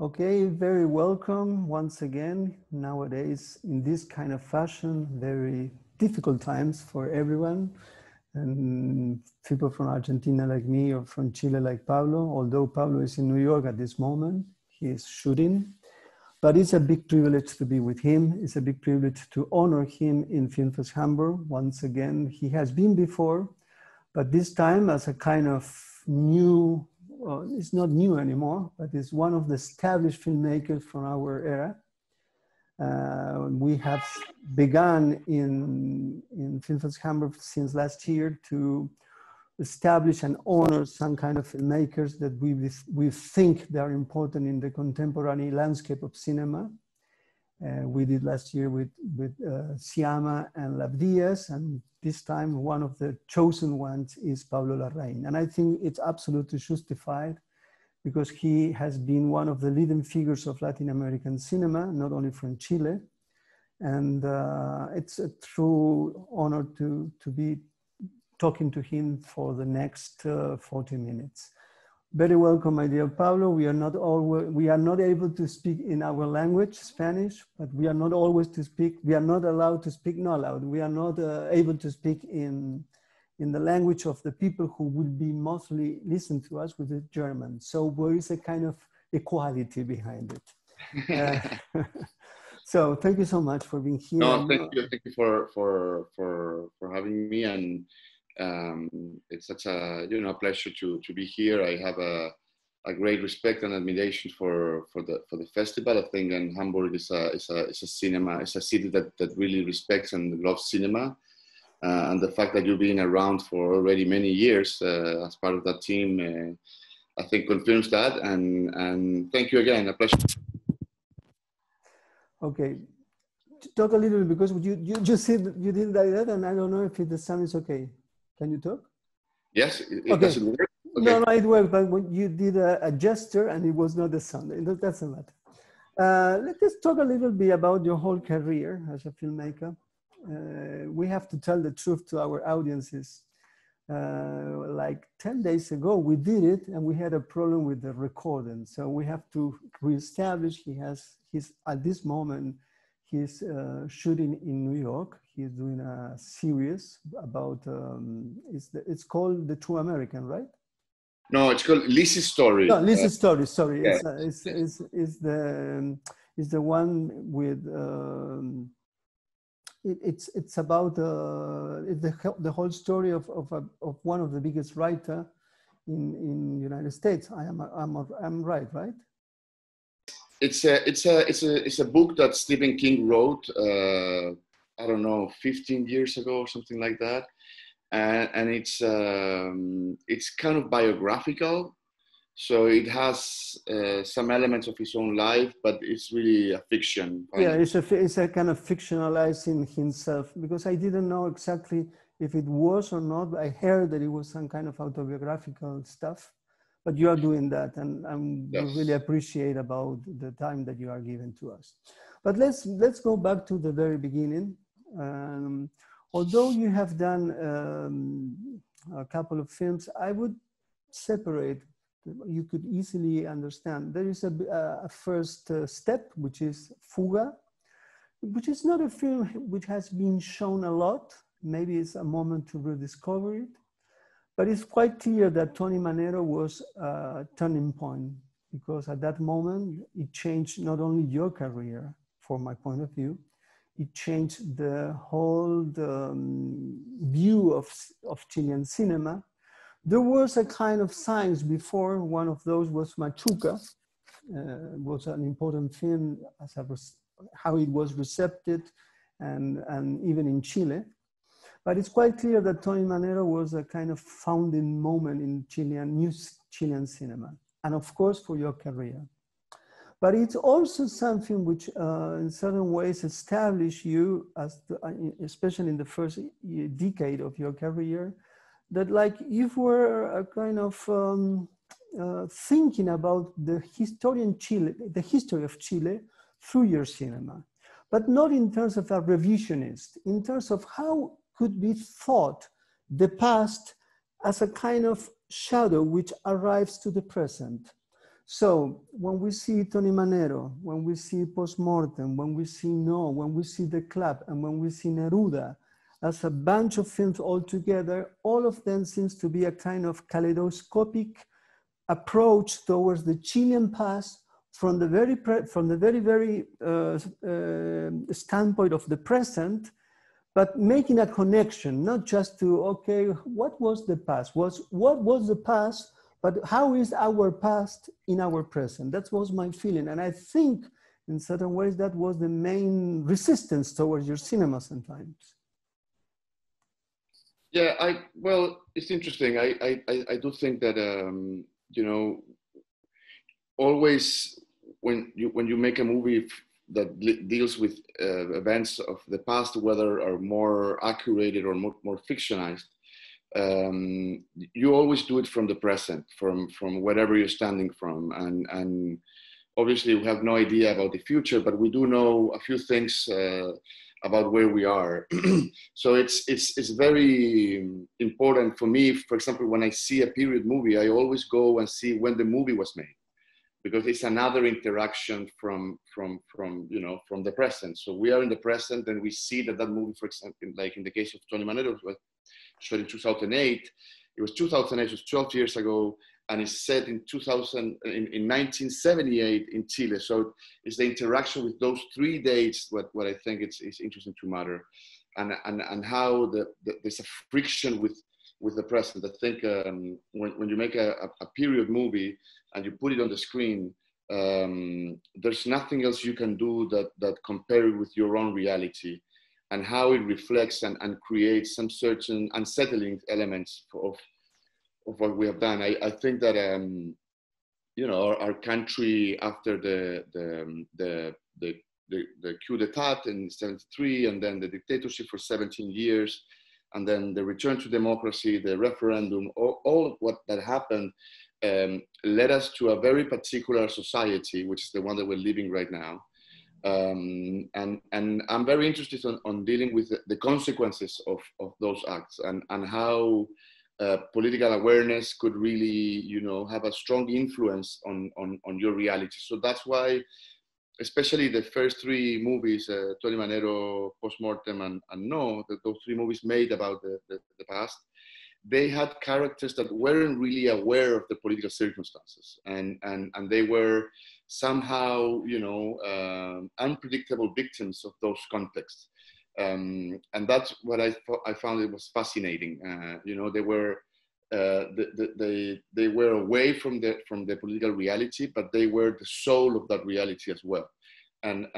Okay, very welcome once again. Nowadays, in this kind of fashion, very difficult times for everyone. And people from Argentina like me or from Chile like Pablo, although Pablo is in New York at this moment, he is shooting. But it's a big privilege to be with him. It's a big privilege to honor him in FILMFEST Hamburg. Once again, he has been before, but this time as a kind of new, it's not new anymore, but it's one of the established filmmakers from our era. We have begun in FILMFEST Hamburg since last year to establish and honor some kind of filmmakers that we think they are important in the contemporary landscape of cinema. We did last year with Siama and Labdias, and this time one of the chosen ones is Pablo Larraín. And I think it's absolutely justified because he has been one of the leading figures of Latin American cinema, not only from Chile. And it's a true honor to be talking to him for the next 40 minutes. Very welcome, my dear Pablo. We are not able to speak in our language, Spanish, but we are not always to speak. We are not allowed to speak, not allowed. We are not able to speak in the language of the people who will be mostly listen to us, with the German. So there is a kind of equality behind it. So thank you so much for being here. No, thank you for having me, and it's such a pleasure to be here. I have a great respect and admiration for the festival. I think and Hamburg is a city that really respects and loves cinema, and the fact that you've been around for already many years as part of that team, I think confirms that. And thank you again. A pleasure. Okay, talk a little bit because you just said you did like that, and I don't know if the sound is okay. Can you talk? Yes, it okay. Doesn't work. Okay. No, it worked, but when you did a gesture and it was not the sound. It doesn't matter. Let us talk a little bit about your whole career as a filmmaker. We have to tell the truth to our audiences. Like 10 days ago, we did it and we had a problem with the recording. So we have to reestablish. He's at this moment, he's shooting in New York. He's doing a series about, it's called The True American, right? No, it's called Lizzie's Story. No, Lizzie's Story, sorry. Yeah. It's the one with, it's about the whole story of one of the biggest writer in United States. I'm right? It's a book that Stephen King wrote. I don't know, 15 years ago or something like that, and it's kind of biographical. So it has some elements of his own life, but it's really a fiction. Yeah, it's a kind of fictionalizing himself, because I didn't know exactly if it was or not. But I heard that it was some kind of autobiographical stuff, but you are doing that, and Yes. we really appreciate about the time that you are giving to us. But let's go back to the very beginning. Although you have done a couple of films, I would separate. You could easily understand. There is a first step, which is Fuga, which is not a film which has been shown a lot. Maybe it's a moment to rediscover it. But it's quite clear that Tony Manero was a turning point, because at that moment, it changed not only your career, from my point of view, it changed the whole view of Chilean cinema. There was a kind of signs before. One of those was Machuca, was an important film as how it was received, and even in Chile. But it's quite clear that Tony Manero was a kind of founding moment in new Chilean cinema, and of course for your career. But it's also something which in certain ways established you, as especially in the first decade of your career, that like you were a kind of thinking about the history of Chile through your cinema, but not in terms of a revisionist, in terms of how could be thought the past as a kind of shadow which arrives to the present. So when we see Tony Manero, when we see Postmortem, when we see No, when we see The Club, and when we see Neruda, as a bunch of films all together, all of them seems to be a kind of kaleidoscopic approach towards the Chilean past from the very standpoint of the present, but making a connection, not just to, okay, what was the past? What was the past, but how is our past in our present? That was my feeling. And I think in certain ways that was the main resistance towards your cinema sometimes. Yeah, well, it's interesting. I do think that, you know, always when you make a movie that deals with events of the past, whether are more accurate or more fictionalized, you always do it from the present, from wherever you're standing from, and obviously we have no idea about the future, but we do know a few things about where we are. So it's very important for me. For example, when I see a period movie, I always go and see when the movie was made, because it's another interaction from you know, from the present. So we are in the present, and we see that movie, for example, like in the case of Tony Manero, was shot in 2008. It was 2008, it was 12 years ago, and it's set in 1978 in Chile. So it's the interaction with those 3 dates what I think is interesting to matter, and how there's a friction with the present. I think when you make a period movie and you put it on the screen, there's nothing else you can do that compare it with your own reality, and how it reflects and creates some certain unsettling elements of what we have done. I think that you know, our country, after the coup d'etat in '73, and then the dictatorship for 17 years, and then the return to democracy, the referendum, all of what that happened led us to a very particular society, which is the one that we're living right now. And I'm very interested on dealing with the consequences of those acts, and how political awareness could really, you know, have a strong influence on your reality. So that's why, especially the first 3 movies, Tony Manero, Postmortem, and No, those 3 movies made about the past, they had characters that weren't really aware of the political circumstances, and they were somehow, you know, unpredictable victims of those contexts. And that's what I found it was fascinating. You know, they were away from the political reality, but they were the soul of that reality as well. And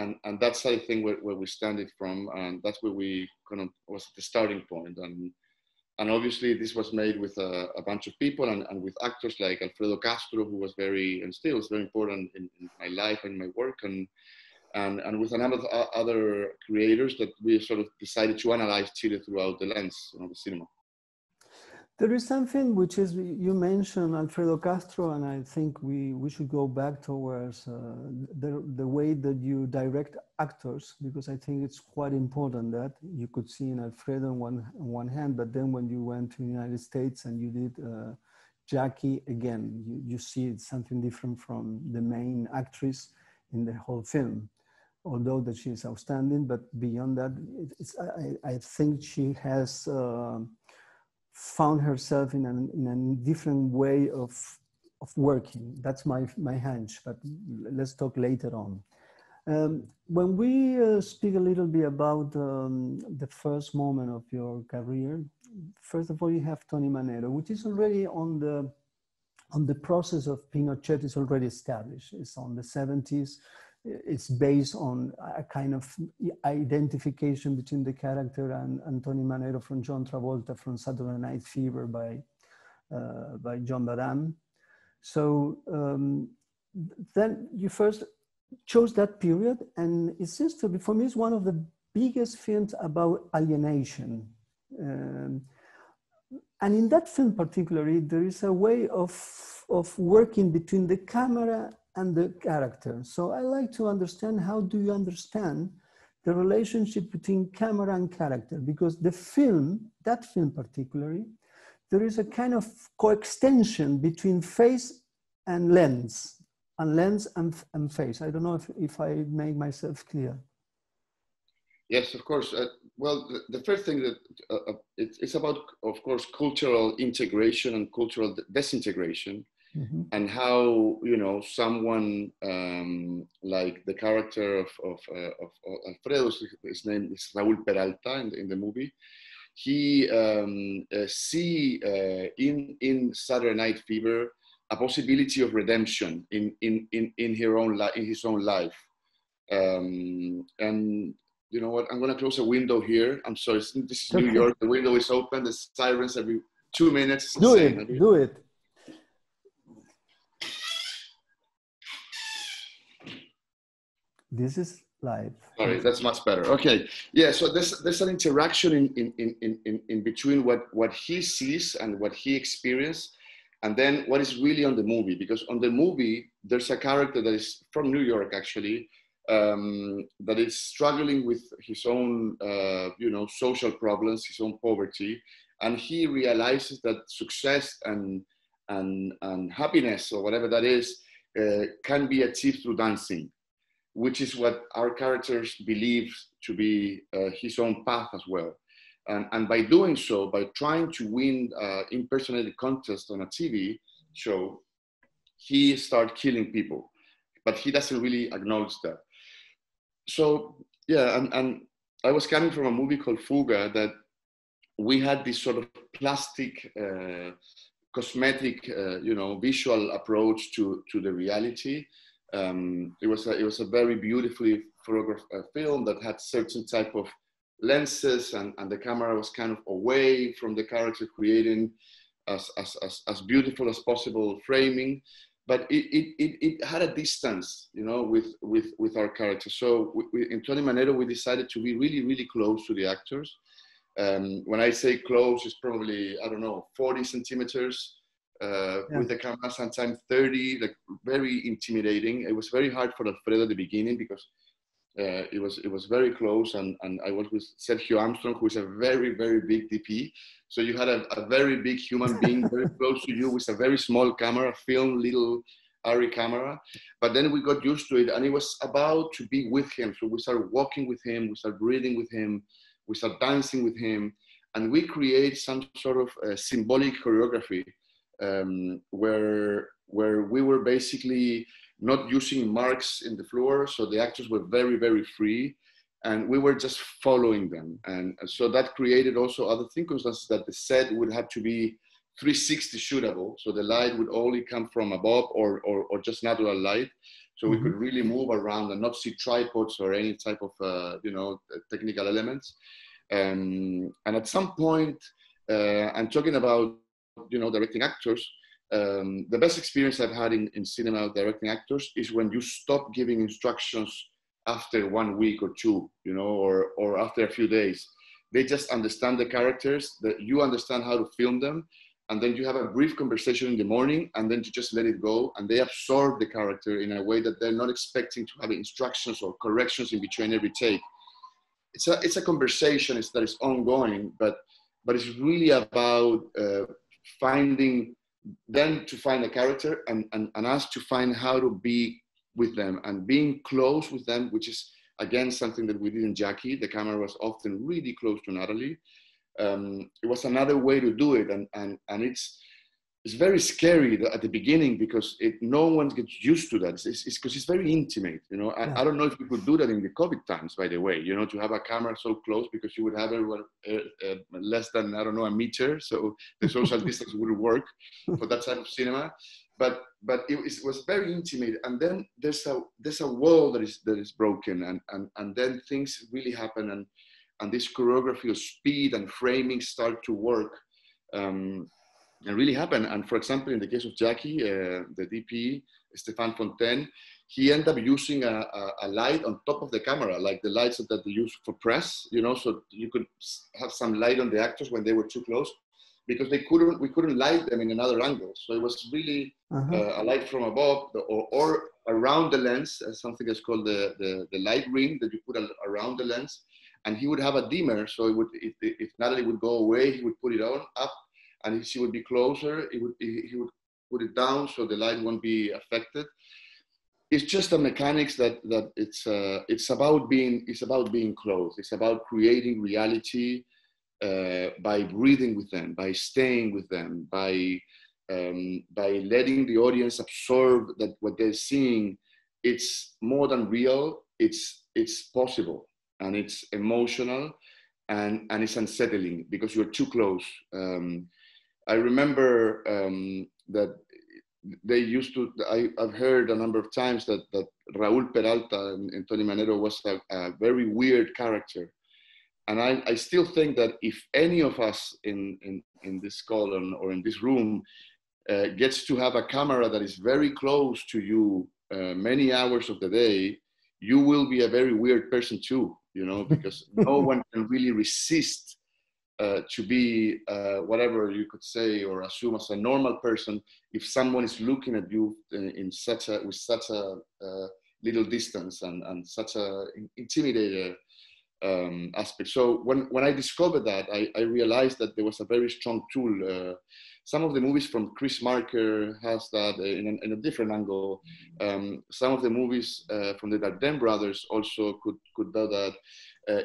that's, I think, where we started from, and that's where we kind of was the starting point. And obviously this was made with a bunch of people, and with actors like Alfredo Castro, who was very, and still is very important in my life and my work, and with a number of other creators that we sort of decided to analyze Chile throughout the lens of the cinema. There is something which is, you mentioned Alfredo Castro, and I think we should go back towards the way that you direct actors, because I think it's quite important that you could see in Alfredo on one hand, but then when you went to the United States and you did Jackie, again, you see it's something different from the main actress in the whole film. Although that she is outstanding, but beyond that, I think she has found herself in a different way of working. That's my hunch, but let's talk later on. When we speak a little bit about the first moment of your career, first of all, you have Tony Manero, which is already on the process of Pinochet is already established. It's on the 70s. It's based on a kind of identification between the character and Tony Manero from John Travolta from Saturday Night Fever by John Badham. So then you first chose that period, and it seems to be, for me, it's one of the biggest films about alienation. And in that film particularly, there is a way of working between the camera and the character. So I like to understand, how do you understand the relationship between camera and character? Because the film, that film particularly, there is a kind of coextension between face and lens. and lens and face. I don't know if I make myself clear. Yes, of course. Well, the first thing that it's about, of course, cultural integration and cultural disintegration, and how, you know, someone like the character of Alfredo, his name is Raúl Peralta in the movie. He see in Saturday Night Fever a possibility of redemption in his own life, and you know what? I'm going to close a window here. I'm sorry. This is New York. The window is open. The sirens every 2 minutes. Do it. This is live. Sorry, that's much better. Okay. Yeah. So there's an interaction in between what he sees and what he experienced, and then what is really on the movie. Because on the movie, there's a character that is from New York, actually, that is struggling with his own, you know, social problems, his own poverty, and he realizes that success and happiness, or whatever that is, can be achieved through dancing, which is what our characters believe to be his own path as well. And by doing so, by trying to win impersonated contest on a TV show, he starts killing people, but he doesn't really acknowledge that. So yeah, and I was coming from a movie called Fuga that we had this sort of plastic, cosmetic, you know, visual approach to the reality. It was a very beautifully photographed film that had certain type of lenses, and the camera was kind of away from the character, creating as beautiful as possible framing. But it had a distance, you know, with our characters. So in Tony Manero, we decided to be really, really close to the actors. When I say close, it's probably, I don't know, 40 centimeters with the camera, sometimes 30, like very intimidating. It was very hard for Alfredo at the beginning because it was very close, and I was with Sergio Armstrong, who is a very, very big DP. So you had a very big human being very close to you with a very small camera, film, little Arri camera. But then we got used to it, and it was about to be with him. So we started walking with him, we started breathing with him, we started dancing with him, and we create some sort of symbolic choreography where we were basically not using marks in the floor. So the actors were very, very free, and we were just following them. And so that created also other circumstances, that the set would have to be 360 shootable. So the light would only come from above or just natural light. So we could really move around and not see tripods or any type of, you know, technical elements. And at some point, I'm talking about, you know, directing actors. The best experience I've had in cinema directing actors is when you stop giving instructions after 1 week or two, you know, or after a few days. They just understand the characters, that you understand how to film them, and then you have a brief conversation in the morning, and then you just let it go, and they absorb the character in a way that they're not expecting to have instructions or corrections in between every take. It's a conversation that is ongoing, but it's really about finding them to find a character, and us to find how to be with them and being close with them, which is again something that we did in Jackie. The camera was often really close to Natalie. It was another way to do it, and it's very scary at the beginning, because no one gets used to that. It's because it's very intimate, you know. I don't know if we could do that in the COVID times, by the way, you know, to have a camera so close, because you would have everyone less than, I don't know, a meter, so the social distance wouldn't work for that type of cinema. But it was very intimate, and then there's a wall that is broken, and then things really happen, and this choreography of speed and framing start to work. And really happen. And for example, in the case of Jackie, the DP, Stéphane Fontaine, he ended up using a light on top of the camera, like the lights that they use for press, you know, so you could have some light on the actors when they were too close, because we couldn't light them in another angle. So it was really a light from above or around the lens, something that's called the light ring that you put around the lens. And he would have a dimmer, so it would, if Natalie would go away, he would put it on up, and if she would be closer, he would put it down so the light won't be affected. it's just a mechanics that it's about being close. It's about creating reality by breathing with them, by staying with them, by letting the audience absorb that what they're seeing, it's more than real. It's possible, and it's emotional, and it's unsettling because you're too close. I remember that they used to, I've heard a number of times that Raúl Peralta and Tony Manero was a very weird character. And I still think that if any of us in this call or in this room gets to have a camera that is very close to you many hours of the day, you will be a very weird person too, you know, because no one can really resist to be whatever you could say or assume as a normal person if someone is looking at you with such a little distance and such a intimidated aspect. So when I discovered that, I realized that there was a very strong tool. Some of the movies from Chris Marker has that in a different angle. Some of the movies from the Dardenne brothers also could do that.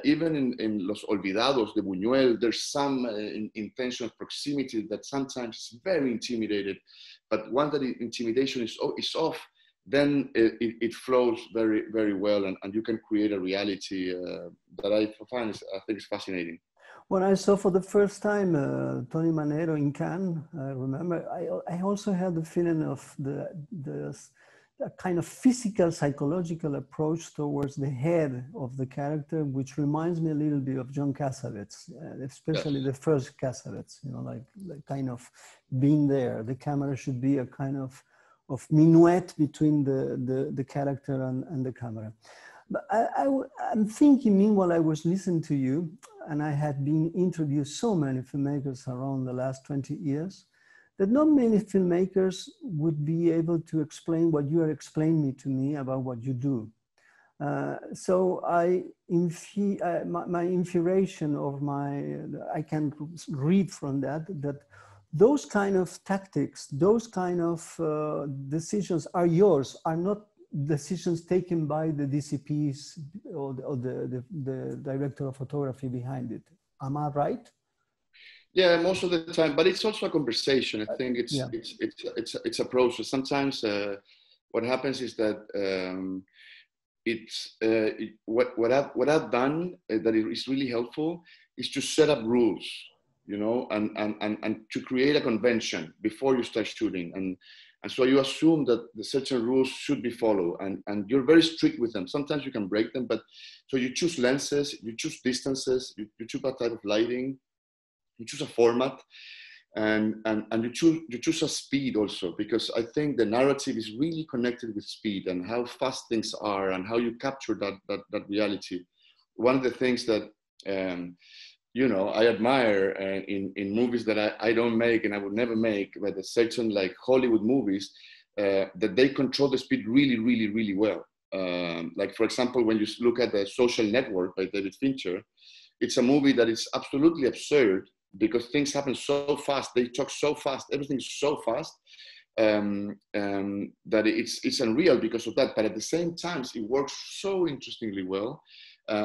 Even in Los Olvidados, de Buñuel, there's some intention of proximity that sometimes is very intimidated, but once that intimidation is off, then it flows very, very well, and you can create a reality that I think is fascinating. When I saw for the first time Tony Manero in Cannes, I remember I also had the feeling of the kind of physical, psychological approach towards the head of the character, which reminds me a little bit of John Cassavetes, especially the first Cassavetes, you know, like kind of being there. The camera should be a kind of minuet between the character and the camera. But I'm thinking, meanwhile, I was listening to you, and I had been introduced so many filmmakers around the last 20 years, that not many filmmakers would be able to explain what you are explaining to me about what you do. So my inspiration I can read from that those kind of tactics, those kind of decisions are yours, are not decisions taken by the DCPs or the director of photography behind it. Am I right? Yeah, most of the time, but it's also a conversation. I think it's a process. Sometimes what happens is that what I've done that is really helpful is to set up rules, you know, and to create a convention before you start shooting, and so you assume that the certain rules should be followed, and you're very strict with them. Sometimes you can break them, but so you choose lenses, you choose distances, you choose a type of lighting. You choose a format, and you choose a speed also, because I think the narrative is really connected with speed and how fast things are and how you capture that reality. One of the things that you know, I admire in movies that I don't make and I would never make, but a certain like Hollywood movies, that they control the speed really, really, really well. Like for example, when you look at The Social Network by David Fincher, it's a movie that is absolutely absurd, because things happen so fast, they talk so fast, everything's so fast, that it's unreal because of that. But at the same time, it works so interestingly well.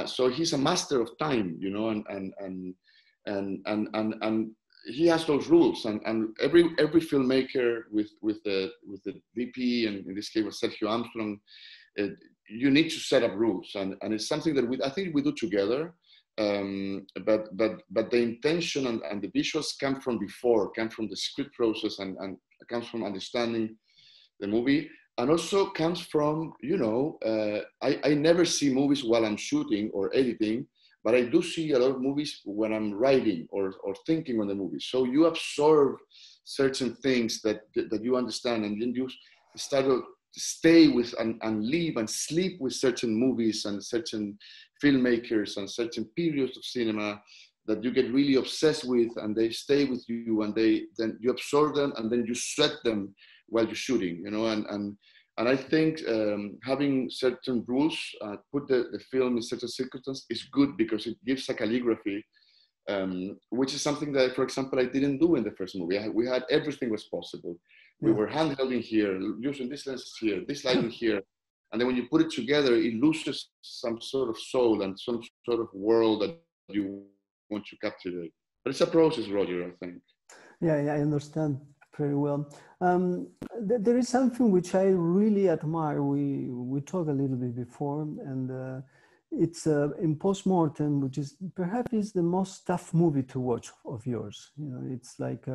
So he's a master of time, you know, and he has those rules. And every filmmaker with the DP, and in this case was Sergio Armstrong, you need to set up rules, and it's something that I think we do together. But the intention and the visuals come from the script process, and comes from understanding the movie, and also comes from, you know, I never see movies while I'm shooting or editing, but I do see a lot of movies when I'm writing or thinking on the movie. So you absorb certain things that you understand, and then you start to stay with and live and sleep with certain movies and certain filmmakers and certain periods of cinema that you get really obsessed with, and they stay with you, and then you absorb them, and then you sweat them while you're shooting, you know. And I think having certain rules, put the film in certain circumstances is good, because it gives a calligraphy, which is something that, for example, I didn't do in the first movie. We had everything was possible. We were hand holding here, using this lens here, this lighting here. And then when you put it together, it loses some sort of soul and some sort of world that you want to captivate. But it's a process, Roger, I think. Yeah, I understand very well. There is something which I really admire. We talked a little bit before, and it's in Postmortem, which is perhaps is the most tough movie to watch of yours. You know, it's like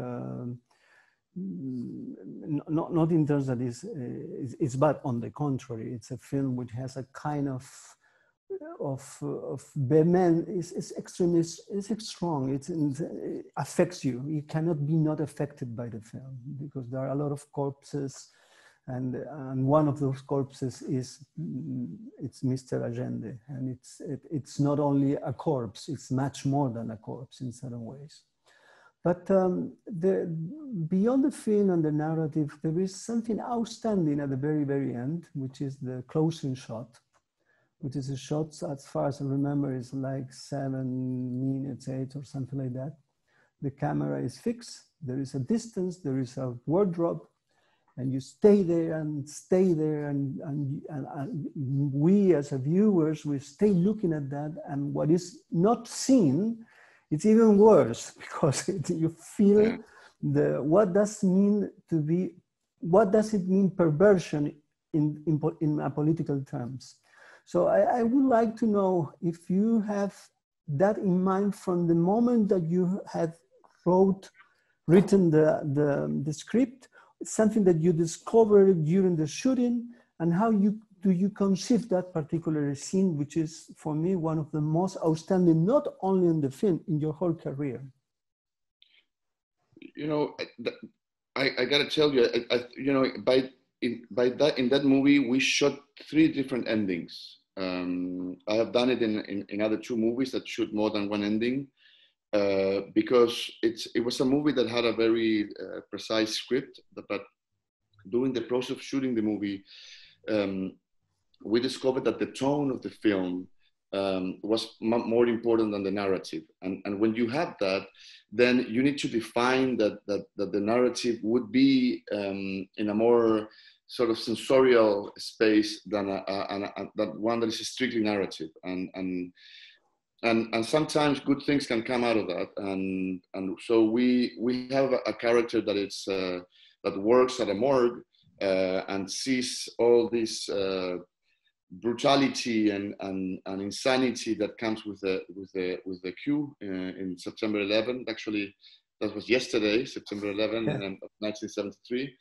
not in terms that it's bad. On the contrary, it's a film which has a kind of vehement, is extremely, it's strong. It affects you. You cannot be not affected by the film because there are a lot of corpses, and one of those corpses is it's Mr. Allende, and it's not only a corpse; it's much more than a corpse in certain ways. But beyond the film and the narrative, there is something outstanding at the very, very end, which is the closing shot, which is a shot, as far as I remember, is like 7 minutes, 8 or something like that. The camera is fixed, there is a distance, there is a wardrobe, and you stay there and stay there, and we as a viewers, we stay looking at that, and what is not seen, it's even worse because you feel what does it mean perversion in a political terms. So I would like to know if you have that in mind from the moment that you had written the script, something that you discovered during the shooting, and how do you conceive that particular scene, which is for me one of the most outstanding, not only in the film, in your whole career. You know, I got to tell you, you know, in that movie, we shot 3 different endings. I have done it in other 2 movies that shoot more than one ending, because it was a movie that had a very precise script. But during the process of shooting the movie, we discovered that the tone of the film was more important than the narrative. And when you have that, then you need to define that the narrative would be in a more sort of sensorial space than that one that is strictly narrative. And sometimes good things can come out of that. And so we have a character that is that works at a morgue and sees all this brutality and insanity that comes with the coup in September 11. Actually, that was yesterday, September 11, of 1973.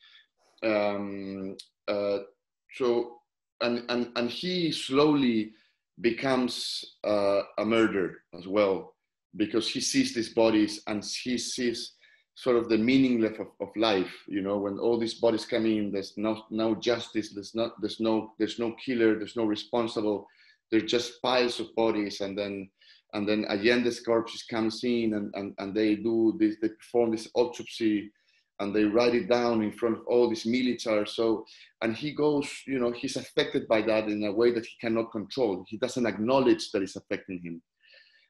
So and he slowly becomes a murderer as well, because he sees these bodies and he sees sort of the meaningless of life. You know, when all these bodies come in, there's no justice, there's no killer, there's no responsible, there's just piles of bodies. And then Allende's corpse comes in and they do this, they perform this autopsy and they write it down in front of all these militaries. So, and he goes, you know, he's affected by that in a way that he cannot control. He doesn't acknowledge that it's affecting him.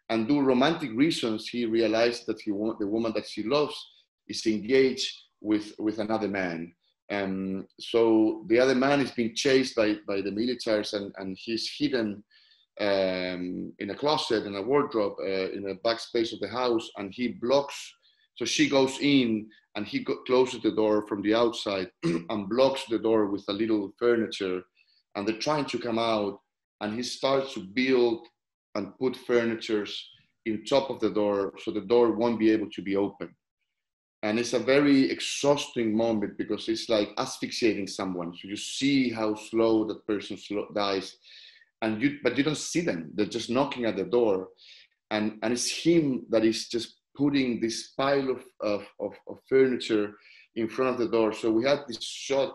And due romantic reasons, he realized that the woman that he loves is engaged with another man. So the other man is being chased by the militaries, and he's hidden in a closet, in a wardrobe, in a backspace of the house, and he blocks. So she goes in and he closes the door from the outside and blocks the door with a little furniture, and they're trying to come out, and he starts to build and put furnitures in top of the door so the door won't be able to be open. And it's a very exhausting moment because it's like asphyxiating someone. So you see how slow that person dies, but you don't see them. They're just knocking at the door, and it's him that is just putting this pile of furniture in front of the door. So we had this shot,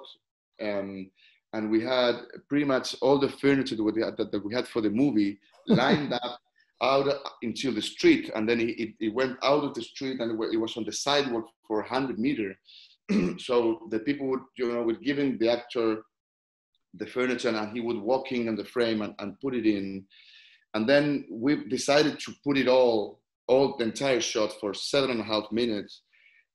and we had pretty much all the furniture that we had for the movie lined up out into the street, and then it went out of the street, and it was on the sidewalk for 100 meters. So the people would give him the actor the furniture, and he would walk in the frame and put it in. And then we decided to put it all the entire shot for 7.5 minutes.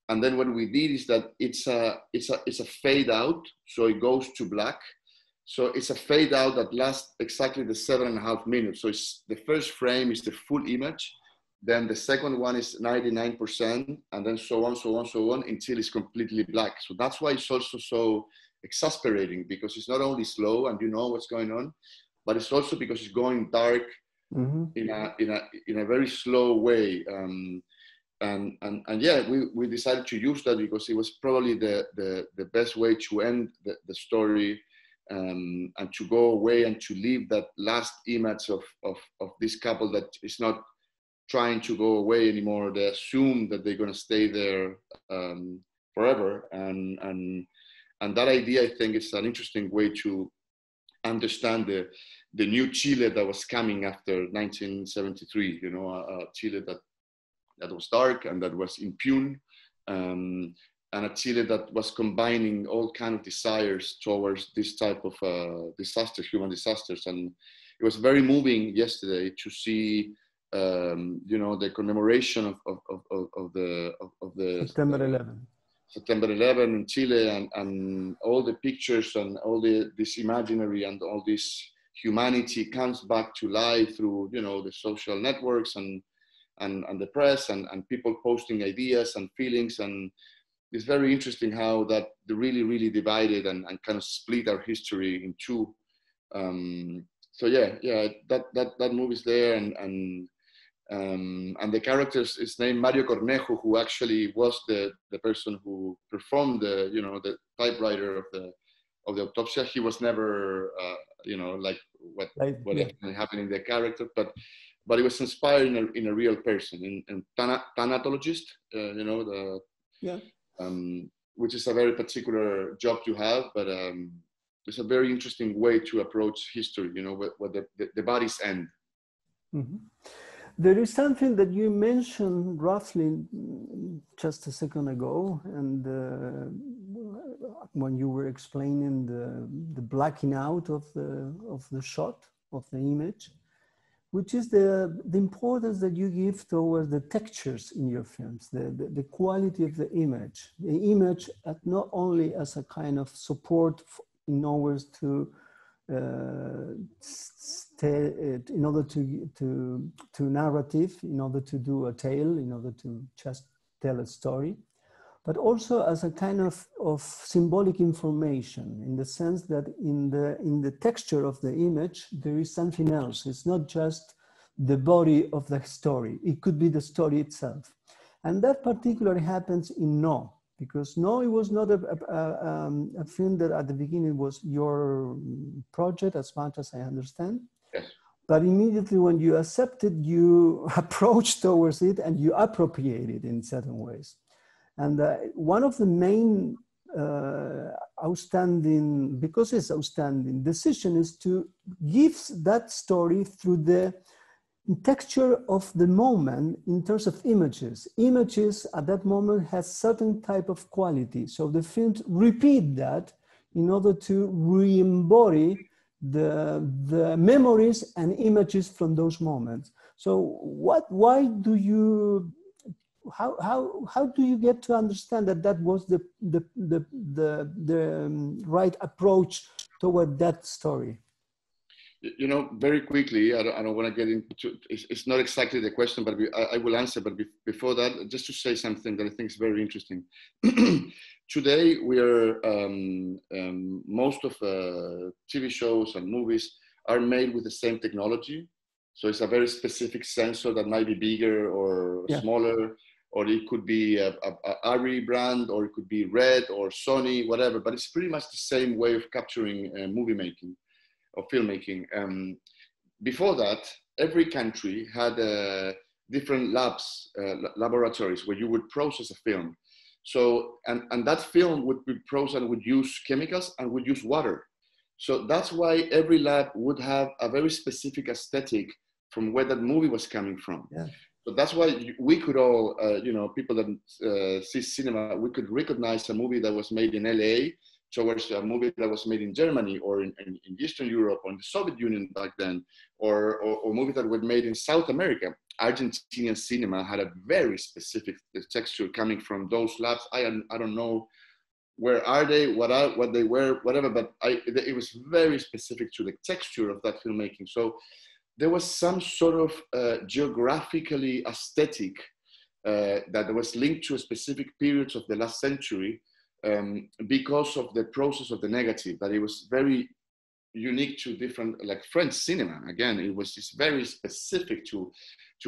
And then what we did is that it's a fade out, so it goes to black. So it's a fade out that lasts exactly the 7.5 minutes. So it's the first frame is the full image. Then the second one is 99%, and then so on until it's completely black. So that's why it's also so exasperating, because it's not only slow and you know what's going on, but it's also because it's going dark in a very slow way. And yeah, we decided to use that because it was probably the best way to end the story, and to go away and to leave that last image of this couple that is not trying to go away anymore. They assume that they're going to stay there forever, and that idea, I think, is an interesting way to understand the new Chile that was coming after 1973. You know, a Chile that was dark and that was impune, and a Chile that was combining all kinds of desires towards this type of disasters, human disasters. And it was very moving yesterday to see, you know, the commemoration of the September 11 in Chile, and all the pictures and all this imaginary and all this humanity comes back to life through, you know, the social networks and the press and people posting ideas and feelings. And it's very interesting how that really divided and kind of split our history in two. So yeah, that movie's there, and the characters is named Mario Cornejo, who actually was the person who performed the typewriter of the autopsy. He was never like what happened in the character, but it was inspired in a real person, in thanatologist, which is a very particular job to have, but it's a very interesting way to approach history, you know, where the bodies end. Mm-hmm. There is something that you mentioned roughly just a second ago, and when you were explaining the blacking out of the shot of the image, which is the importance that you give towards the textures in your films, the quality of the image not only as a kind of support in order to in order to narrative, in order to do a tale, in order to just tell a story, but also as a kind of symbolic information, in the sense that in the texture of the image there is something else. It's not just the body of the story, it could be the story itself. And that particularly happens in No, because No, it was not a film that at the beginning was your project, as much as I understand. Yes. But immediately when you accepted, you approached towards it and you appropriate it in certain ways. And one of the main outstanding, because it's outstanding, decision is to give that story through the texture of the moment in terms of images. Images at that moment has certain type of quality. So the films repeat that in order to re-embody the memories and images from those moments. So how do you get to understand that was the right approach toward that story? You know, very quickly, I don't want to get into, it's not exactly the question, but I will answer. But before that, just to say something that I think is very interesting. Today, we are, most of TV shows and movies are made with the same technology. So it's a very specific sensor that might be bigger or smaller, or it could be a ARRI brand, or it could be Red or Sony, whatever. But it's pretty much the same way of capturing movie making or filmmaking. Before that, every country had different labs, laboratories where you would process a film. So, and that film would be processed and would use chemicals and would use water. So that's why every lab would have a very specific aesthetic from where that movie was coming from. Yeah. So that's why we could all, people that see cinema, we could recognize a movie that was made in LA towards a movie that was made in Germany or in Eastern Europe or in the Soviet Union back then, or movies that were made in South America. Argentinian cinema had a very specific texture coming from those labs. I don't know where are they, what they were, whatever, but it was very specific to the texture of that filmmaking. So there was some sort of geographically aesthetic that was linked to a specific periods of the last century because of the process of the negative, that it was very unique to different, like French cinema. Again, it was just very specific to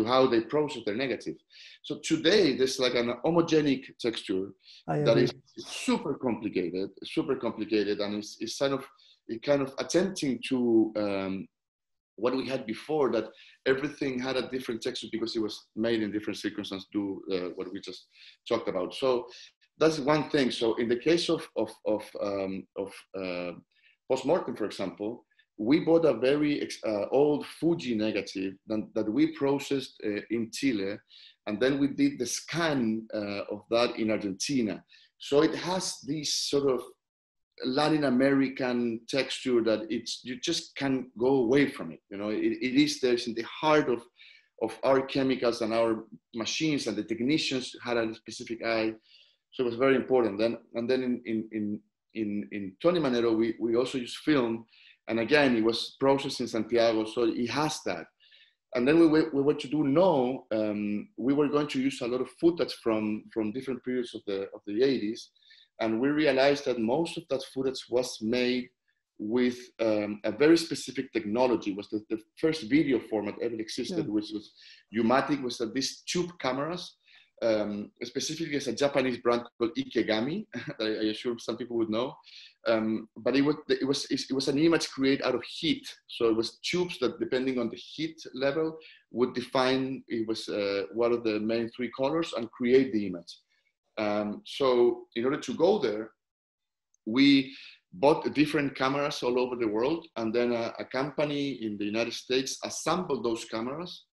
how they process their negative. So today, there's like an homogenic texture that is super complicated, and it's kind of attempting to what we had before, that everything had a different texture because it was made in different circumstances, what we just talked about. So that's one thing. So in the case of Postmortem, for example, we bought a very old Fuji negative that we processed in Chile, and then we did the scan of that in Argentina. So it has this sort of Latin American texture that you just can't go away from it. You know, it is there in the heart of our chemicals and our machines, and the technicians had a specific eye. So it was very important. And then in Tony Manero, we also used film, and again, it was processed in Santiago, so it has that. And then we were to do we were going to use a lot of footage from different periods of the 80s, and we realized that most of that footage was made with a very specific technology. It was the first video format ever existed, which was U-matic, was these tube cameras. Specifically, it's a Japanese brand called Ikegami. I assume some people would know, but it was an image created out of heat. So it was tubes that, depending on the heat level, would define one of the main three colors and create the image. So in order to go there, we bought different cameras all over the world, and then a company in the United States assembled those cameras.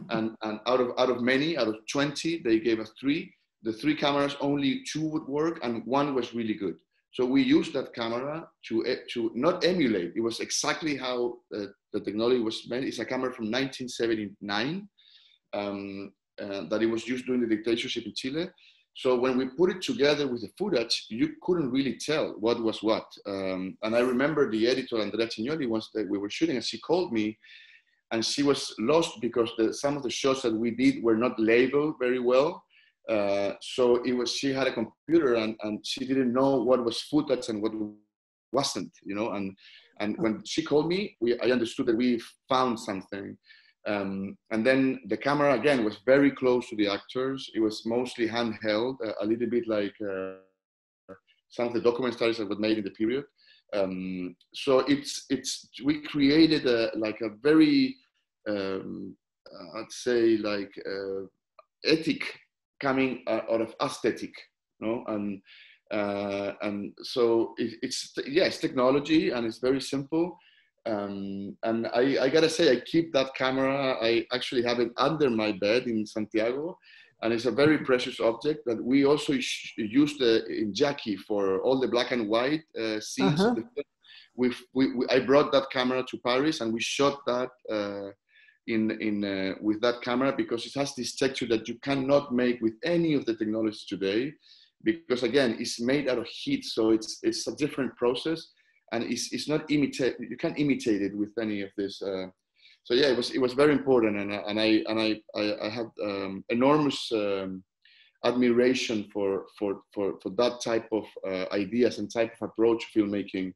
And out of 20, they gave us 3. The 3 cameras, only 2 would work, and 1 was really good. So we used that camera to not emulate. It was exactly how the technology was made. It's a camera from 1979 that it was used during the dictatorship in Chile. So when we put it together with the footage, you couldn't really tell what was what. And I remember the editor, Andrea Cignoli, once that we were shooting, and she called me, and she was lost because some of the shots that we did were not labeled very well. So she had a computer, and she didn't know what was footage and what wasn't, you know. And when she called me, I understood that we found something. And then the camera, again, was very close to the actors. It was mostly handheld, a little bit like some of the documentaries that were made in the period. So we created a very, I'd say, like ethic coming out of aesthetic, you know? And so it's technology, and it's very simple. And I gotta say, I keep that camera. I actually have it under my bed in Santiago, and it's a very precious object that we also used in Jackie for all the black and white scenes. I brought that camera to Paris, and we shot that with that camera, because it has this texture that you cannot make with any of the technologies today, because again, it's made out of heat, so it's a different process. And it's not imitate. You can't imitate it with any of this. So yeah, it was very important, and I have enormous admiration for that type of ideas and type of approach to filmmaking.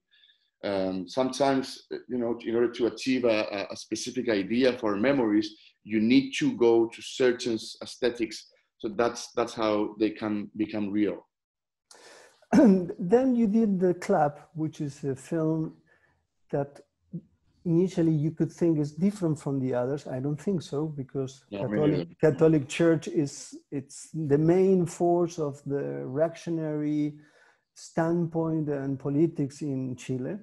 Sometimes, you know, in order to achieve a specific idea for memories, you need to go to certain aesthetics. So that's how they can become real. And then you did The Clap, which is a film that initially you could think is different from the others. I don't think so, because Catholic Church it's the main force of the reactionary standpoint and politics in Chile.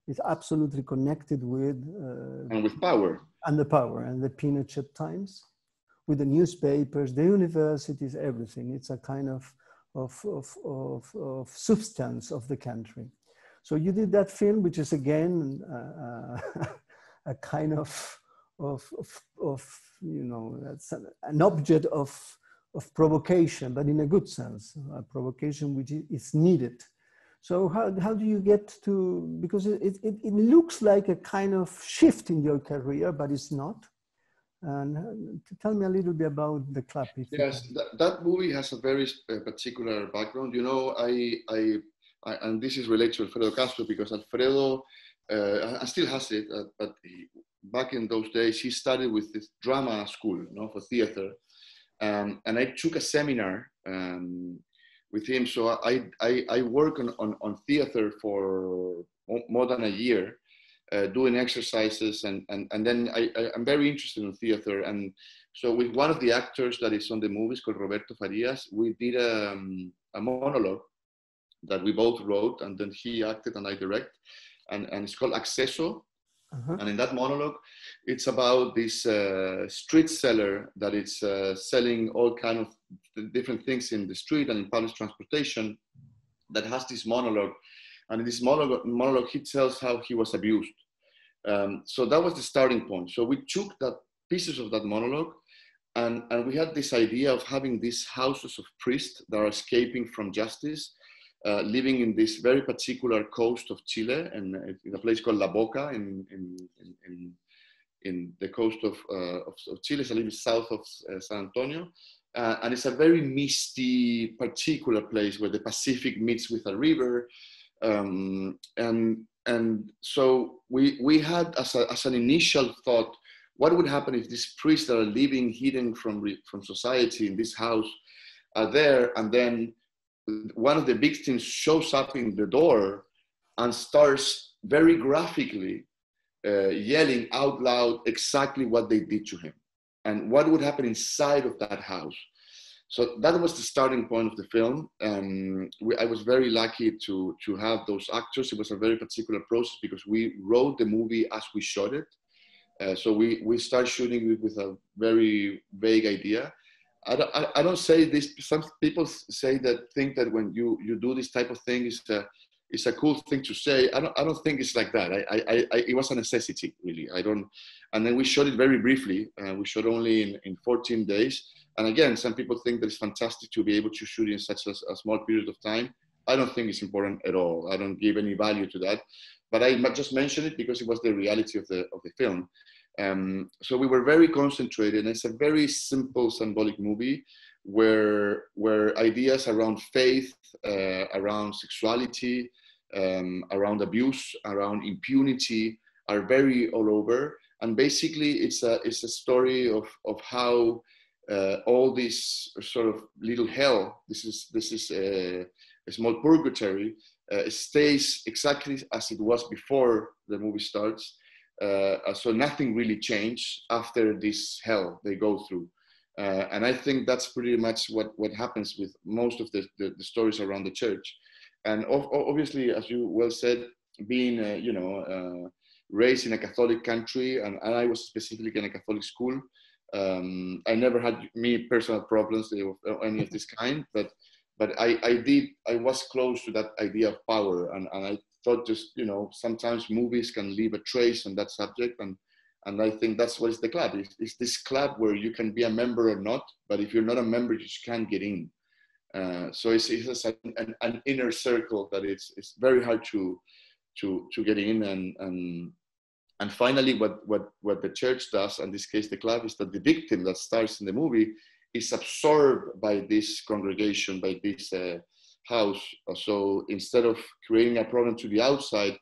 It's absolutely connected with and with power. And the power and the Pinochet times, with the newspapers, the universities, everything. It's a kind of substance of the country. So you did that film, which is again a kind of you know, that's an object of provocation, but in a good sense, a provocation which is needed So how do you get to, because it looks like a kind of shift in your career, but it's not. And tell me a little bit about the club. Yes, that movie has a very particular background. You know, I and this is related to Alfredo Castro, because Alfredo still has it, but back in those days, he started with this drama school, you know, for theater. And I took a seminar with him. So I work on theater for more than a year, doing exercises, and then I'm very interested in theater. And so with one of the actors that is on the movies, called Roberto Farias, we did a monologue that we both wrote, and then he acted and I direct, and it's called Acceso. And in that monologue, it's about this street seller that is selling all kind of different things in the street and in public transportation, that has this monologue. And in this monologue, he tells how he was abused. So that was the starting point. So we took that pieces of that monologue, and we had this idea of having these houses of priests that are escaping from justice, living in this very particular coast of Chile, and in a place called La Boca in the coast of Chile. It's a little south of San Antonio. And it's a very misty, particular place where the Pacific meets with a river. And so we had as an initial thought, what would happen if these priests that are living hidden from society in this house are there, and then one of the victims shows up in the door and starts very graphically yelling out loud exactly what they did to him and what would happen inside of that house. So that was the starting point of the film. I was very lucky to have those actors. It was a very particular process because we wrote the movie as we shot it. So we started shooting with a very vague idea. I don't say this. Some people think that when you do this type of thing, it's a cool thing to say. I don't think it's like that. It was a necessity, really. And then we shot it very briefly. We shot only in 14 days. And again, some people think that it's fantastic to be able to shoot in such a small period of time. I don't think it's important at all. I don't give any value to that. But I just mentioned it because it was the reality of the film. So we were very concentrated, and it's a very simple symbolic movie where ideas around faith, around sexuality, around abuse, around impunity are very all over. And basically it's a story of how all this sort of little hell, this is a small purgatory, stays exactly as it was before the movie starts. So nothing really changed after this hell they go through. And I think that's pretty much what happens with most of the stories around the church. And obviously, as you well said, being, raised in a Catholic country, and I was specifically in a Catholic school, I never had personal problems of any of this kind, but I was close to that idea of power, and I thought just, sometimes movies can leave a trace on that subject, and I think that's what is the club. It's this club where you can be a member or not, but if you're not a member, you just can't get in. So it's an inner circle that it's very hard to get in, and finally what the church does, in this case the club, is that the victim that starts in the movie is absorbed by this congregation, by this house. So instead of creating a problem to the outside,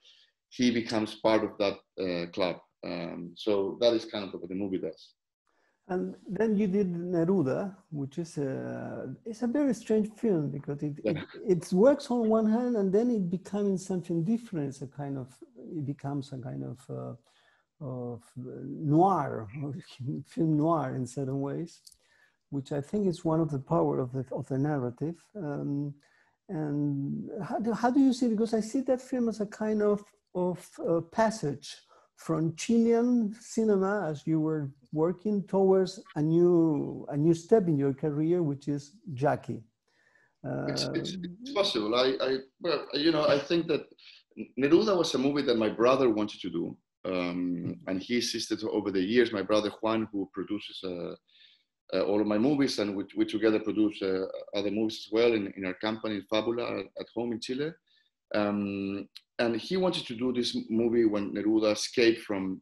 he becomes part of that club. So that is kind of what the movie does. And then you did Neruda, which is it's a very strange film because it works on one hand and then it becomes something different. It becomes a kind of noir, film noir in certain ways, which I think is one of the power of the narrative. And how do you see it? Because I see that film as a kind of passage from Chilean cinema, as you were working, towards a new step in your career, which is Jackie. It's possible. I think that Neruda was a movie that my brother wanted to do, and he insisted over the years. My brother Juan, who produces all of my movies, and we together produce other movies as well in our company Fabula at home in Chile. And he wanted to do this movie when Neruda escaped from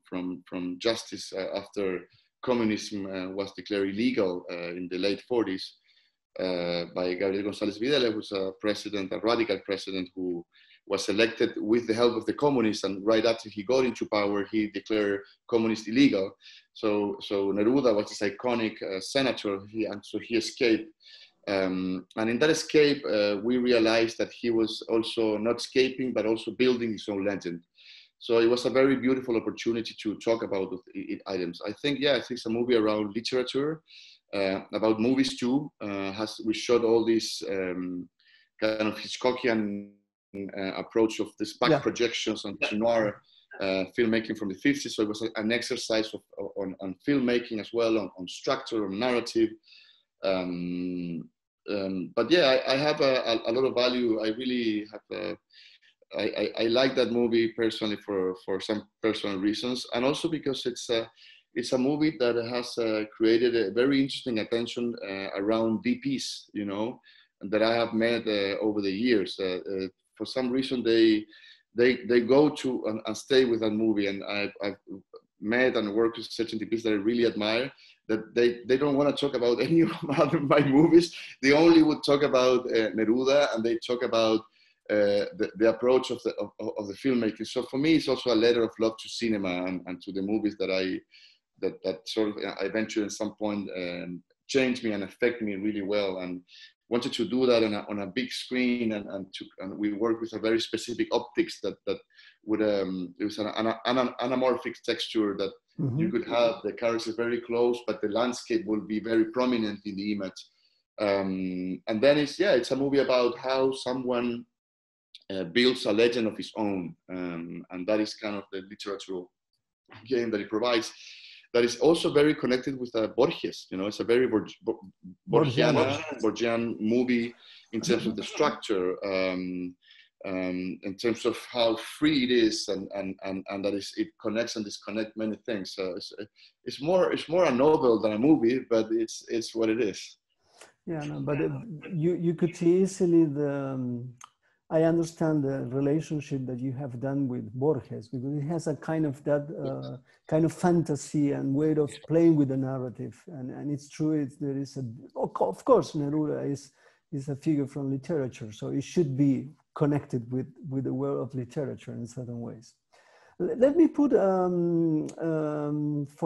justice after communism was declared illegal in the late 40s by Gabriel González Videla, who's a president, a radical president who was elected with the help of the communists, and right after he got into power, he declared communist illegal. So Neruda was this iconic senator, and so he escaped. And in that escape, we realized that he was also not escaping, but also building his own legend. So it was a very beautiful opportunity to talk about items. I think, yeah, it's a movie around literature, about movies too. We shot all these kind of Hitchcockian approach of this back projections on noir filmmaking from the 50s. So it was an exercise on filmmaking as well, on structure, on narrative. But yeah, I have a lot of value. I really have I like that movie personally for some personal reasons, and also because it's a movie that has created a very interesting attention around DPs, you know, that I have met over the years. For some reason, they go to and stay with that movie, and I've met and worked with certain DPs that I really admire. That they don't want to talk about any of my movies. They only would talk about Neruda, and they talk about the approach of the filmmaking. So for me, it's also a letter of love to cinema and to the movies that sort of eventually at some point changed me and affected me really well. And wanted to do that on a big screen, and we worked with a very specific optics that would it was an anamorphic texture that you could have the characters very close, but the landscape will be very prominent in the image. And then it's a movie about how someone builds a legend of his own, and that is kind of the literatural game that it provides. That is also very connected with Borges. You know, it's a very Borgian movie in terms of the structure, in terms of how free it is, and that it connects and disconnects many things. So it's more a novel than a movie, but it's what it is. Yeah, no, but you could see easily I understand the relationship that you have done with Borges, because it has a kind of that kind of fantasy and way of playing with the narrative. And it's true, there is of course, Neruda is a figure from literature, so it should be connected with the world of literature in certain ways. Let me put, for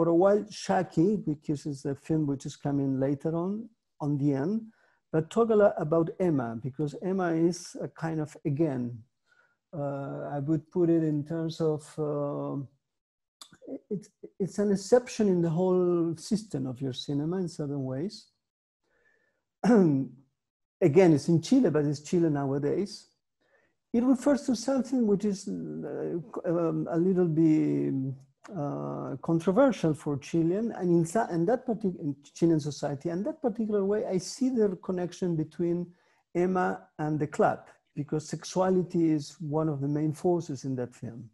a while, Shaki, because it's a film which is coming later on the end. But talk a lot about Emma, because Emma is a kind of, again, I would put it in terms of, it's an exception in the whole system of your cinema in certain ways. Again, it's in Chile, but it's Chile nowadays. It refers to something which is a little bit controversial for Chilean and in that particular Chilean society, and that particular way, I see the connection between Emma and the club, because sexuality is one of the main forces in that film.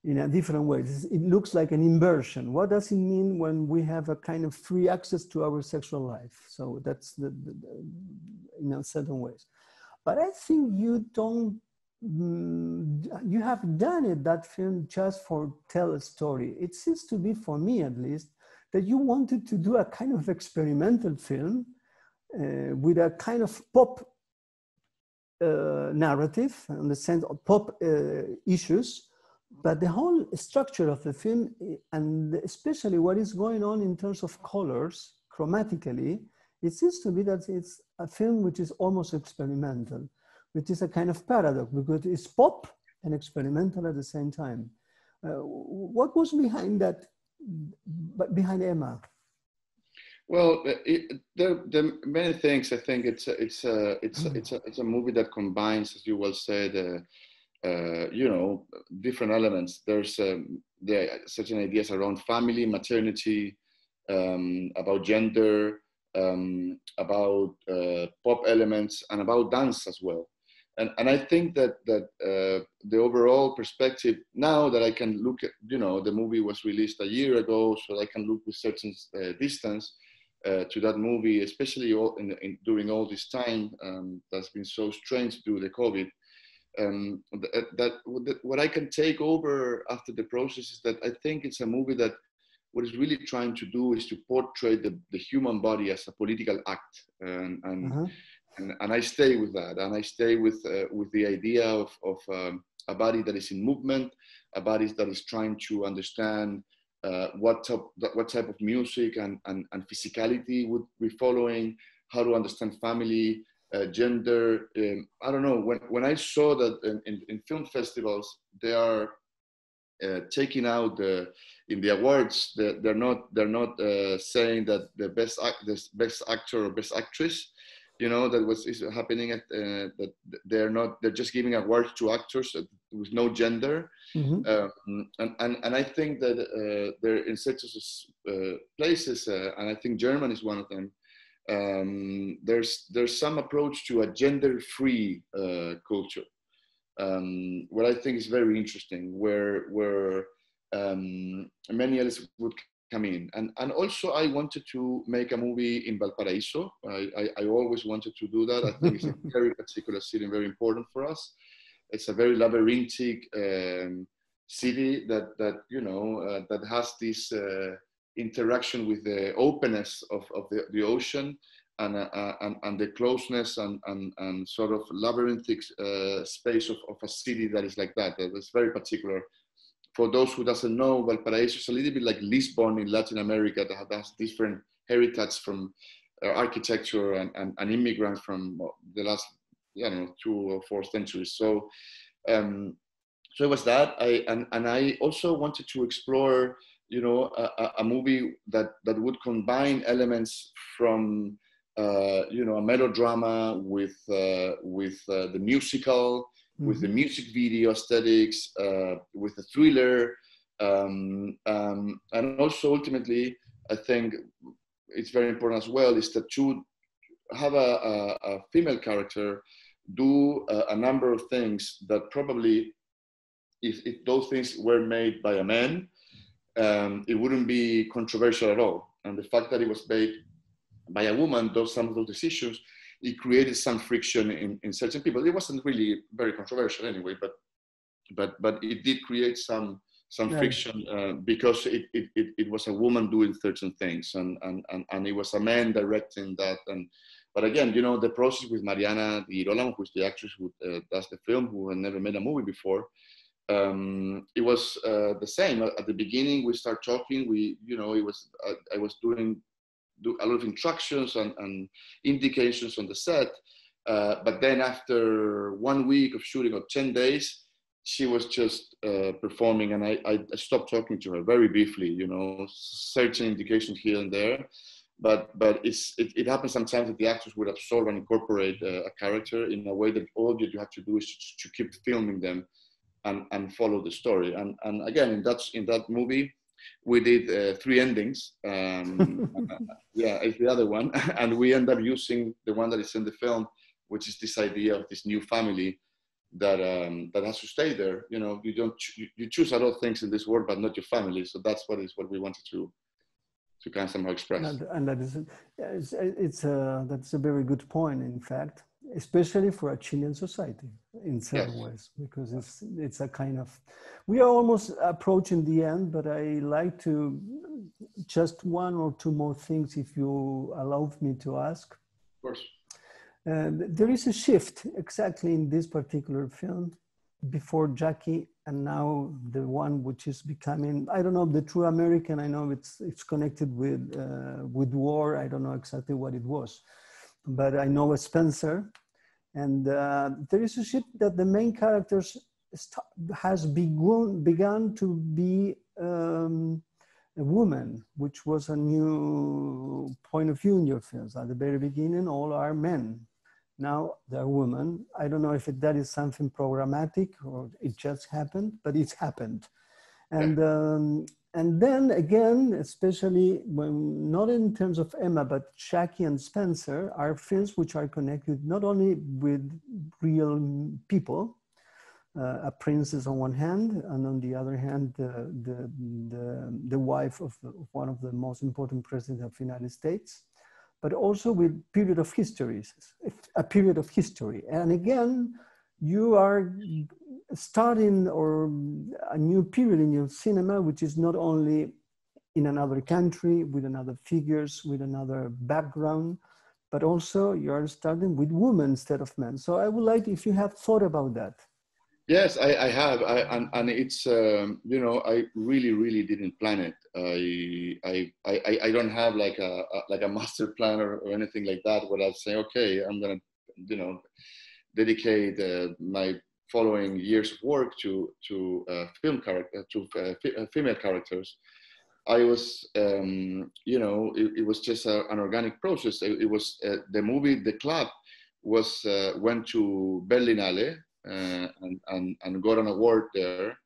In a different way, it looks like an inversion. What does it mean when we have a kind of free access to our sexual life? So that's in certain ways. But I think you have done it, that film, just for tell a story. It seems to be, for me at least, that you wanted to do a kind of experimental film with a kind of pop narrative, in the sense of pop issues, but the whole structure of the film, and especially what is going on in terms of colors, chromatically, it seems to be that it's a film which is almost experimental, which is a kind of paradox, because it's pop and experimental at the same time. What was behind that, behind Emma? Well, there are many things. I think it's a movie that combines, as you well said, you know, different elements. There's there are certain ideas around family, maternity, about gender, about pop elements, and about dance as well. And I think that the overall perspective, now that I can look at, you know, the movie was released a year ago, so I can look with certain distance to that movie, especially during all this time that's been so strange due to the COVID. what I can take over after the process is that I think it's a movie that what it's really trying to do is to portray the human body as a political act, and I stay with that, and I stay with the idea of a body that is in movement, a body that is trying to understand what type of music and physicality would be following, how to understand family, gender. I don't know, when I saw that in film festivals they are taking out in the awards, they're not saying that the best actor or best actress, you know, that is happening at that they're just giving awards to actors with no gender. And I think that they're in such places, and I think Germany is one of them. There's some approach to a gender-free culture, what I think is very interesting, where many others would come in. And also I wanted to make a movie in Valparaiso. I always wanted to do that. I think it's a very particular city and very important for us. It's a very labyrinthic city that you know, that has this interaction with the openness of the ocean, and the closeness and sort of labyrinthic space of a city that is like that. That's very particular. For those who doesn't know, Valparaiso is a little bit like Lisbon in Latin America, that has different heritage from architecture and immigrants from the last, you know, 2 or 4 centuries. So it was that. I also wanted to explore, you know, a movie that would combine elements from you know, a melodrama with the musical, with the music video aesthetics, with the thriller, and also ultimately, I think it's very important as well, is that to have a female character do a number of things that probably, if those things were made by a man, it wouldn't be controversial at all. And the fact that it was made by a woman, some of those decisions, it created some friction in certain people. It wasn't really very controversial anyway, but it did create some friction because it was a woman doing certain things, and it was a man directing that. But again, you know, the process with Mariana Di Girolamo, who's the actress who does the film, who had never made a movie before, it was the same. At the beginning, we start talking. I was doing a lot of instructions and indications on the set, but then after 1 week of shooting, or 10 days, she was just performing, and I stopped talking to her very briefly, you know, certain indications here and there, but it happens sometimes that the actors would absorb and incorporate a character in a way that all you have to do is to keep filming them and follow the story. And again, in that movie, we did 3 endings. Yeah, it's the other one. And we end up using the one that is in the film, which is this idea of this new family that has to stay there. You know, you choose a lot of things in this world, but not your family. So that's what we wanted to kind of somehow express. And that is, that's a very good point, in fact, especially for a Chilean society in certain ways, because it's a kind of, we are almost approaching the end, but I like to just 1 or 2 more things, if you allow me to ask. Of course. There is a shift exactly in this particular film, before Jackie and now the one which is becoming, I don't know, the true American. I know it's connected with war. I don't know exactly what it was, but I know a Spencer. And there is a shift that the main characters has begun to be a woman, which was a new point of view in your films. At the very beginning, all are men. Now they're women. I don't know if that is something programmatic or it just happened, but it's happened. And then again, especially when, not in terms of Emma, but Jackie and Spencer are films which are connected not only with real people, a princess on one hand, and on the other hand, the wife of one of the most important presidents of the United States, but also with a period of history. And again, you are starting or a new period in your cinema, which is not only in another country, with another figures, with another background, but also you are starting with women instead of men. So I would like if you have thought about that. Yes, I have, and it's you know, I really didn't plan it. I don't have like a master plan or anything like that where I'd say, okay, I'm gonna, you know, dedicate my following years of work to female characters. I was, you know, it was just an organic process. It was the movie, The Club, was went to Berlinale and got an award there.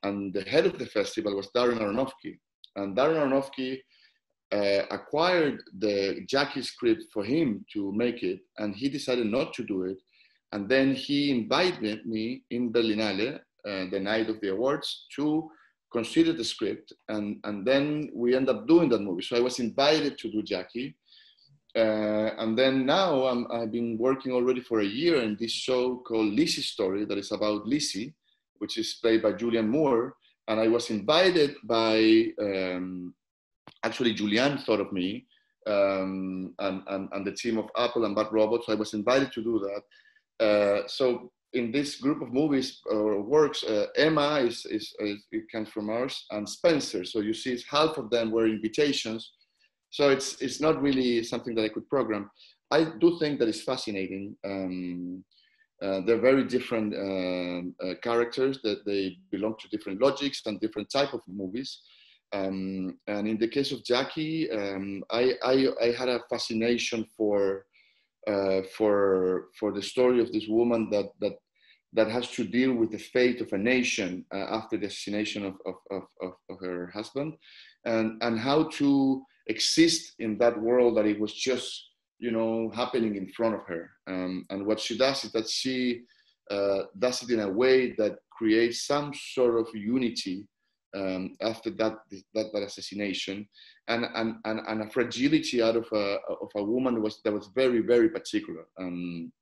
And the head of the festival was Darren Aronofsky. And Darren Aronofsky acquired the Jackie script for him to make it, and he decided not to do it. And then he invited me in Berlinale, the night of the awards, to consider the script, and then we end up doing that movie. So I was invited to do Jackie, and then now I've been working already for a year in this show called Lizzie's Story, that is about Lizzie, which is played by Julianne Moore. And I was invited by, actually Julianne thought of me, and the team of Apple and Bad Robot, so I was invited to do that. So in this group of movies or works, Emma it comes from ours, and Spencer. So you see, half of them were invitations. So it's not really something that I could program. I do think that it's fascinating. They're very different characters, that they belong to different logics and different type of movies. And in the case of Jackie, I had a fascination for the story of this woman that has to deal with the fate of a nation after the assassination of her husband, and how to exist in that world that it was just, you know, happening in front of her. And what she does is that she does it in a way that creates some sort of unity after that assassination, and a fragility out of a woman that was very, very particular. And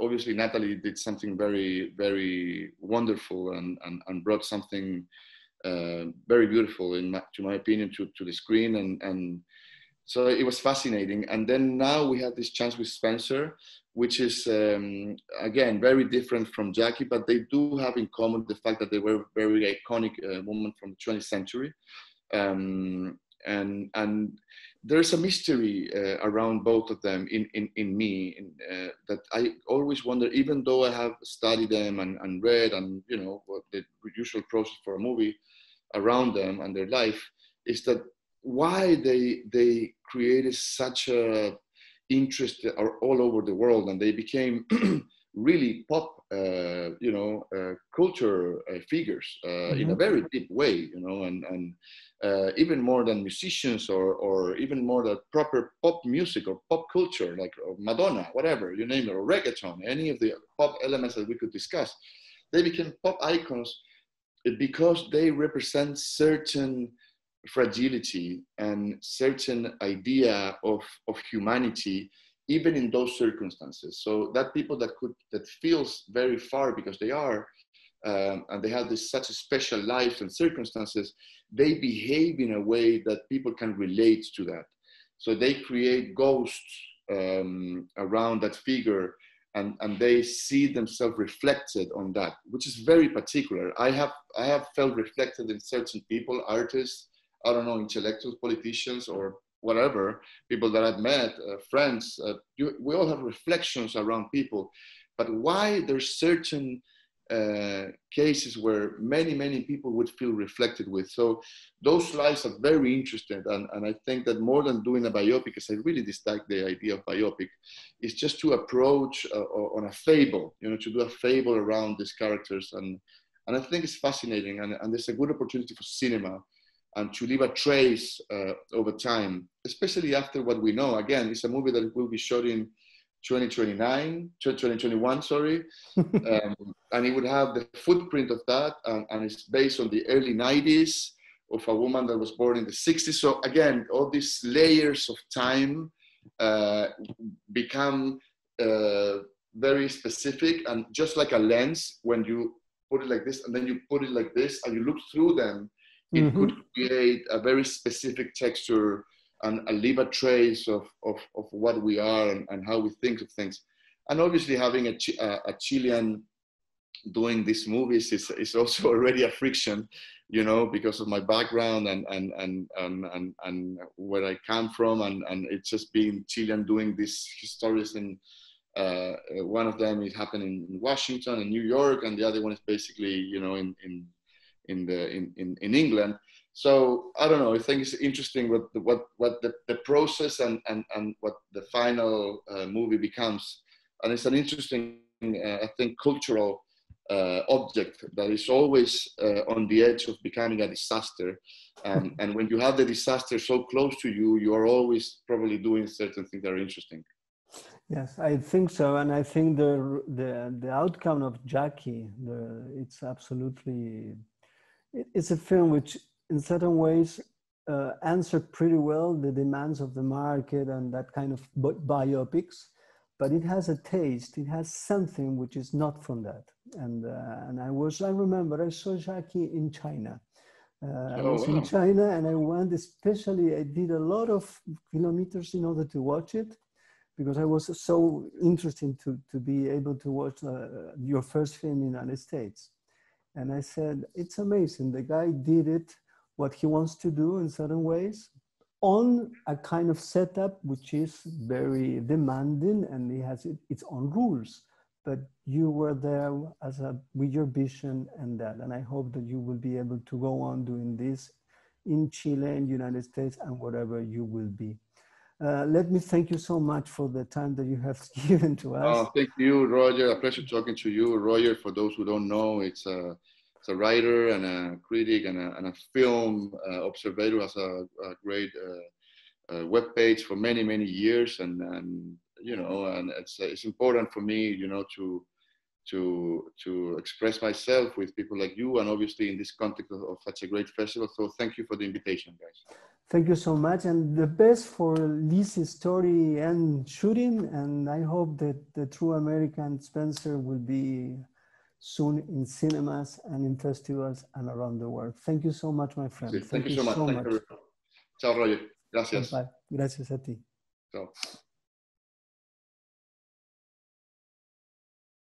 obviously Natalie did something very, very wonderful and brought something very beautiful, to my opinion, to the screen. And so it was fascinating. And then now we have this chance with Spencer, which is, again, very different from Jackie, but they do have in common the fact that they were very iconic women from the 20th century. And there's a mystery around both of them in me, that I always wonder, even though I have studied them and read, and, you know, what the usual process for a movie around them and their life, is that why they created such a interest all over the world, and they became really pop, you know, culture figures in a very deep way, you know, and even more than musicians, or even more than proper pop music or pop culture, like Madonna, whatever, you name it, or reggaeton, any of the pop elements that we could discuss. They became pop icons because they represent certain fragility and certain idea of humanity, even in those circumstances. So that people that feels very far, because they are, and they have such a special life and circumstances, they behave in a way that people can relate to that. So they create ghosts around that figure, and they see themselves reflected on that, which is very particular. I have felt reflected in certain people, artists, I don't know, intellectuals, politicians, or whatever, people that I've met, friends. We all have reflections around people, but why there's certain cases where many people would feel reflected with. So those lives are very interesting, and I think that more than doing a biopic, because I really dislike the idea of biopic, is just to approach on a fable, you know, to do a fable around these characters, and I think it's fascinating, and there's a good opportunity for cinema and to leave a trace over time, especially after what we know. Again, it's a movie that will be shot in 2021, sorry. And it would have the footprint of that, and it's based on the early 90s of a woman that was born in the 60s. So again, all these layers of time become very specific, and just like a lens, when you put it like this and then you put it like this and you look through them, it could create a very specific texture and leave a trace of what we are and how we think of things. And obviously having a Chilean doing these movies is also already a friction, you know, because of my background and where I come from, and it's just being Chilean doing these stories. And one of them is happening in Washington and New York, and the other one is basically, you know, in England. So I don't know. I think it's interesting what the process and what the final movie becomes, and it's an interesting, I think, cultural object that is always on the edge of becoming a disaster. And when you have the disaster so close to you, you are always probably doing certain things that are interesting. Yes, I think so, and I think the outcome of Jackie, it's absolutely, it's a film which, in certain ways, answered pretty well the demands of the market and that kind of biopics, but it has a taste. It has something which is not from that. And I remember I saw Jackie in China. I was in China, and I went, especially, I did a lot of kilometers in order to watch it, because I was so interested to be able to watch your first film in the United States. And I said, it's amazing. The guy did it, what he wants to do in certain ways, on a kind of setup which is very demanding, and it has its own rules. But you were there with your vision and that. And I hope that you will be able to go on doing this in Chile, in the United States, and wherever you will be. Let me thank you so much for the time that you have given to us. Oh, thank you, Roger. A pleasure talking to you. Roger, for those who don't know, it's a writer and a critic and a film observer, has a great webpage for many, many years. And you know, and it's important for me, you know, to express myself with people like you, and obviously in this context of such a great festival. So thank you for the invitation, guys. Thank you so much, and the best for Lizzie's story and shooting. And I hope that the True American Spencer will be soon in cinemas and in festivals and around the world. Thank you so much, my friend. Sí, thank you so much. Ciao, Roger. Gracias. Bye. Gracias a ti. Ciao.